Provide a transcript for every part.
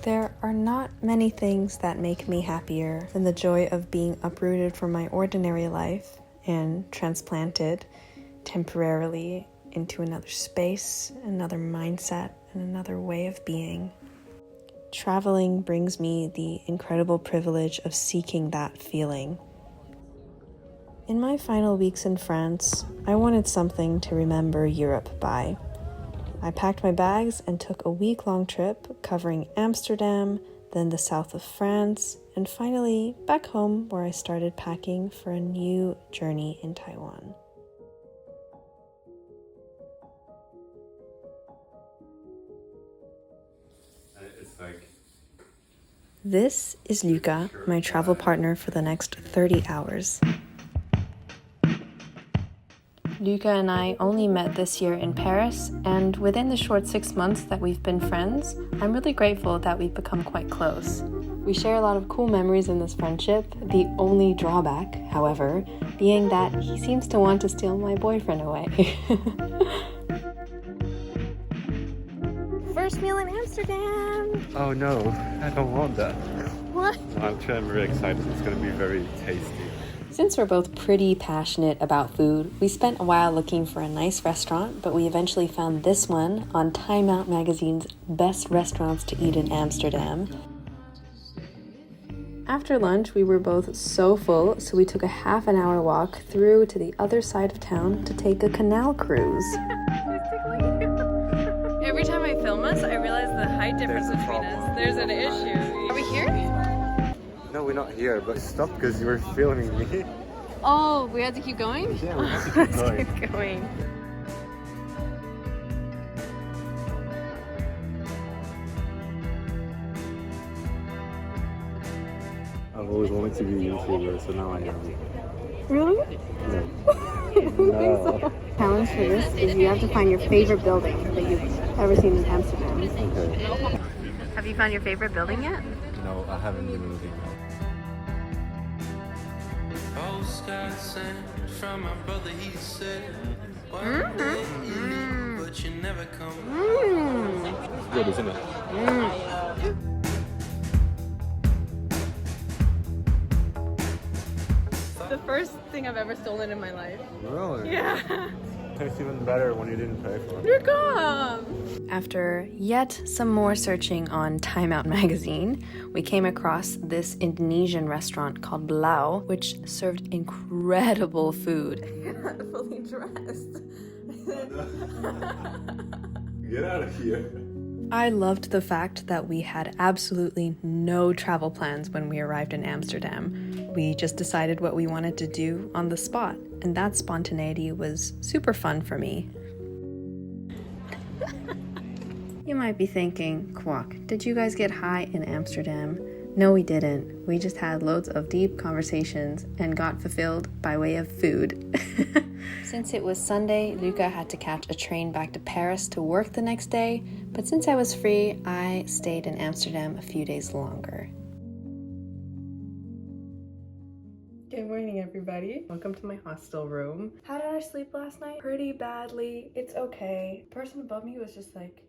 There are not many things that make me happier than the joy of being uprooted from my ordinary life and transplanted temporarily into another space, another mindset, and another way of being. Traveling brings me the incredible privilege of seeking that feeling. In my final weeks in France, I wanted something to remember Europe by. I packed my bags and took a week-long trip covering Amsterdam, then the south of France, and finally back home where I started packing for a new journey in Taiwan. This is Luca, my travel partner for the next 30 hours. Luca and I only met this year in Paris, and within the short 6 months that we've been friends, I'm really grateful that we've become quite close. We share a lot of cool memories in this friendship, the only drawback, however, being that he seems to want to steal my boyfriend away. First meal in Amsterdam! Oh no, I don't want that. What? I'm really excited, it's going to be very tasty. Since we're both pretty passionate about food, we spent a while looking for a nice restaurant, but we eventually found this one on Time Out magazine's Best Restaurants to Eat in Amsterdam. After lunch, we were both so full, so we took a half-an-hour walk through to the other side of town to take a canal cruise. Every time I film us, I realize the height difference between us. There's an issue. Are we here? No, we're not here, but stop because you were filming me. Oh, we had to keep going? Yeah, we have to keep going. Let's keep going. I've always wanted to be a YouTuber, so now I am. Really? No. No. Challenge for this is you have to find your favorite building that you've ever seen in Amsterdam. Okay. Have you found your favorite building yet? No, I haven't been moving. From my brother, he said, but you never come. It's good, isn't it? The first thing I've ever stolen in my life. Really? Yeah. Tastes even better when you didn't pay for it. You're gone. After yet some more searching on Time Out magazine, we came across this Indonesian restaurant called Blau, which served incredible food. You're not fully dressed. Get out of here. I loved the fact that we had absolutely no travel plans when we arrived in Amsterdam. We just decided what we wanted to do on the spot, and that spontaneity was super fun for me. You might be thinking, Kwok, did you guys get high in Amsterdam? No, we didn't. We just had loads of deep conversations and got fulfilled by way of food. Since it was Sunday, Luca had to catch a train back to Paris to work the next day, but since I was free, I stayed in Amsterdam a few days longer. Good morning, everybody. Welcome to my hostel room. How did I sleep last night? Pretty badly. It's okay. The person above me was just like,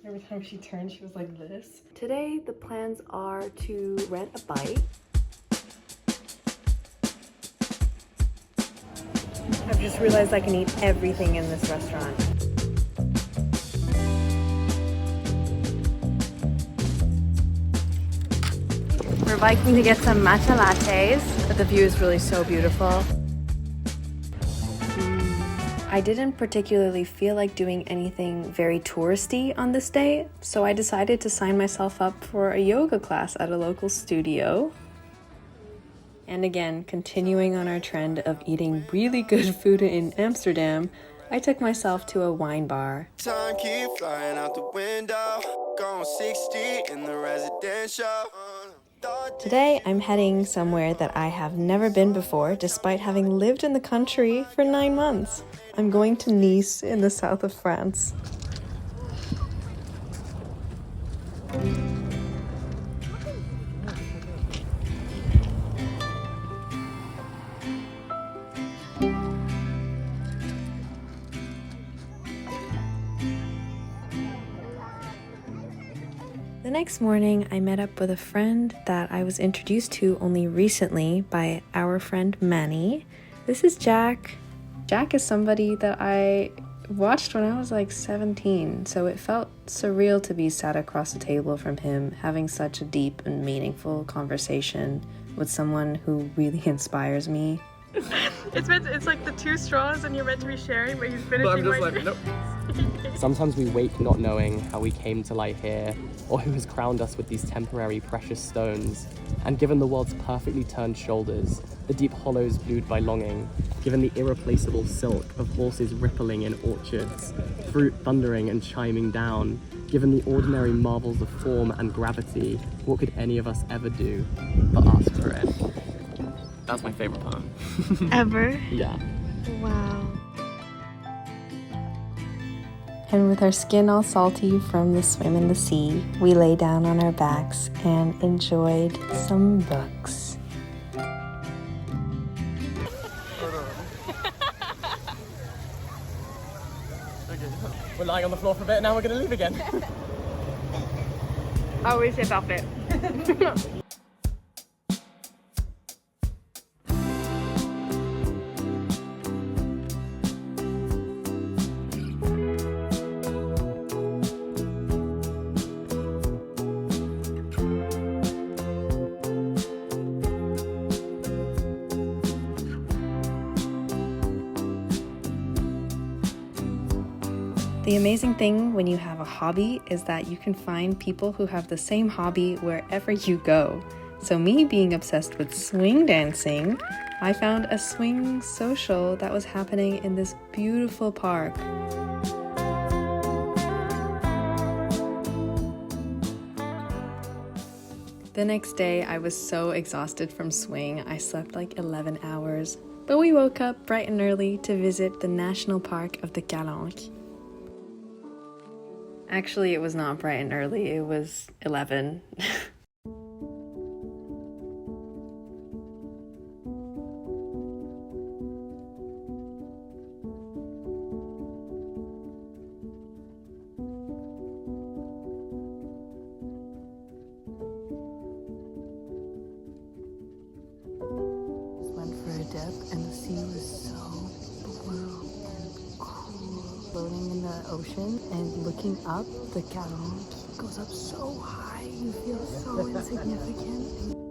every time she turned, she was like this. Today, the plans are to rent a bike. I've just realized I can eat everything in this restaurant. We're biking to get some matcha lattes, but the view is really so beautiful. I didn't particularly feel like doing anything very touristy on this day, so I decided to sign myself up for a yoga class at a local studio. And again, continuing on our trend of eating really good food in Amsterdam, I took myself to a wine bar. Time keep flying out the window, going 60 in the residential. Today, I'm heading somewhere that I have never been before, despite having lived in the country for 9 months. I'm going to Nice in the south of France. The next morning, I met up with a friend that I was introduced to only recently by our friend Manny. This is Jack. Jack is somebody that I watched when I was like 17, so it felt surreal to be sat across the table from him, having such a deep and meaningful conversation with someone who really inspires me. It's like the two straws and you're meant to be sharing, but he's finishing nope. Sometimes we wake not knowing how we came to lie here, or who has crowned us with these temporary precious stones. And given the world's perfectly turned shoulders, the deep hollows blued by longing, given the irreplaceable silk of horses rippling in orchards, fruit thundering and chiming down, given the ordinary marvels of form and gravity, what could any of us ever do but ask for it? That's my favorite poem. Ever? Yeah. Wow. And with our skin all salty from the swim in the sea, we lay down on our backs and enjoyed some books. We're lying on the floor for a bit, now we're gonna leave again. Always his outfit. The amazing thing when you have a hobby is that you can find people who have the same hobby wherever you go. So me being obsessed with swing dancing, I found a swing social that was happening in this beautiful park. The next day, I was so exhausted from swing, I slept like 11 hours. But we woke up bright and early to visit the National Park of the Calanque. Actually, it was not bright and early, it was 11. Went for a dip and the sea was so blue and cool. Floating in the ocean and looking up, the Calanque goes up so high, you feel so insignificant.